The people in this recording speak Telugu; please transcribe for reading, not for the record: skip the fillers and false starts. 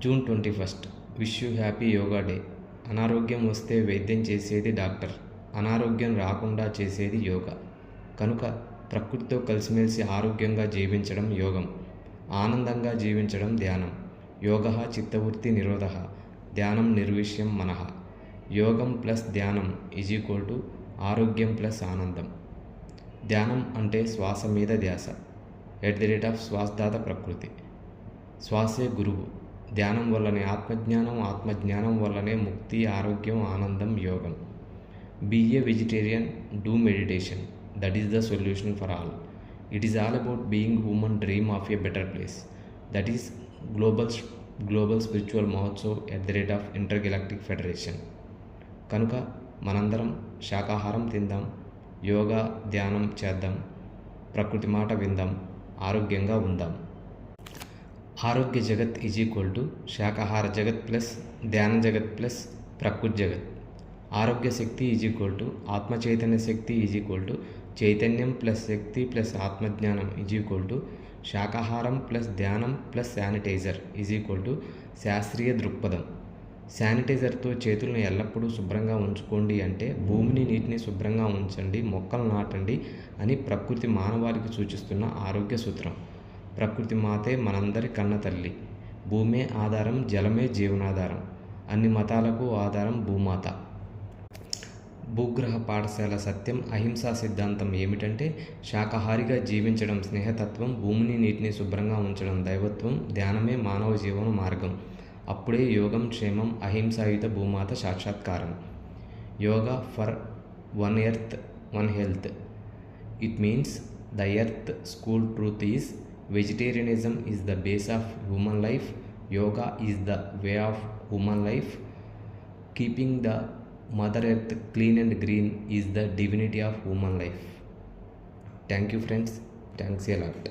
June 21 wish you happy yoga day. అనారోగ్యం వస్తే వైద్యం చేసేది డాక్టర్, అనారోగ్యం రాకుండా చేసేది యోగా. కనుక ప్రకృతితో కలిసిమెలిసి ఆరోగ్యంగా జీవించడం యోగం, ఆనందంగా జీవించడం ధ్యానం. యోగః చిత్తవృత్తి నిరోధః, ధ్యానం నిర్విష్యం మనః. యోగం ప్లస్ ధ్యానం = ఆరోగ్యం ప్లస్ ఆనందం. ధ్యానం అంటే శ్వాస మీద ధ్యాస. శ్వాసదాత ప్రకృతి. శ్వాసే గురువు. ధ్యానం వల్లనే ఆత్మజ్ఞానం, ఆత్మజ్ఞానం వల్లనే ముక్తి, ఆరోగ్యం, ఆనందం, యోగం. Be a vegetarian, do meditation. That is the solution for all. It is all about being human dream of a better place. That is global spiritual Mahotsav intergalactic federation. కనుక మనందరం శాకాహారం తిందాం, యోగా ధ్యానం చేద్దాం, ప్రకృతి మాట విందాం, ఆరోగ్యంగా ఉందాం. ఆరోగ్య జగత్ = శాకాహార జగత్ ప్లస్ ధ్యాన జగత్ ప్లస్ ప్రకృతి జగత్. ఆరోగ్య శక్తి = ఆత్మ చైతన్య శక్తి చైతన్యం ప్లస్ శక్తి ప్లస్ ఆత్మజ్ఞానం శాకాహారం ప్లస్ ధ్యానం ప్లస్ శానిటైజర్ శాస్త్రీయ దృక్పథం. శానిటైజర్తో చేతులను ఎల్లప్పుడూ శుభ్రంగా ఉంచుకోండి అంటే భూమిని, నీటిని శుభ్రంగా ఉంచండి, మొక్కలు నాటండి అని ప్రకృతి మానవాళికి సూచిస్తున్న ఆరోగ్య సూత్రం. ప్రకృతి మాతే మనందరి కన్న తల్లి. భూమే ఆధారం, జలమే జీవనాధారం. అన్ని మతాలకు ఆధారం భూమాత. భూగ్రహ పాఠశాల సత్యం అహింసా సిద్ధాంతం ఏమిటంటే శాకాహారిగా జీవించడం స్నేహతత్వం, భూమిని నీటిని శుభ్రంగా ఉంచడం దైవత్వం, ధ్యానమే మానవ జీవన మార్గం. అప్పుడే యోగం క్షేమం, అహింసాయుత భూమాత సాక్షాత్కారం. Yoga for one earth one health. It means the earth school truth is vegetarianism is the base of human life. Yoga is the way of human life. Keeping the mother earth clean and green is the divinity of human life. Thank you friends. Thanks a lot.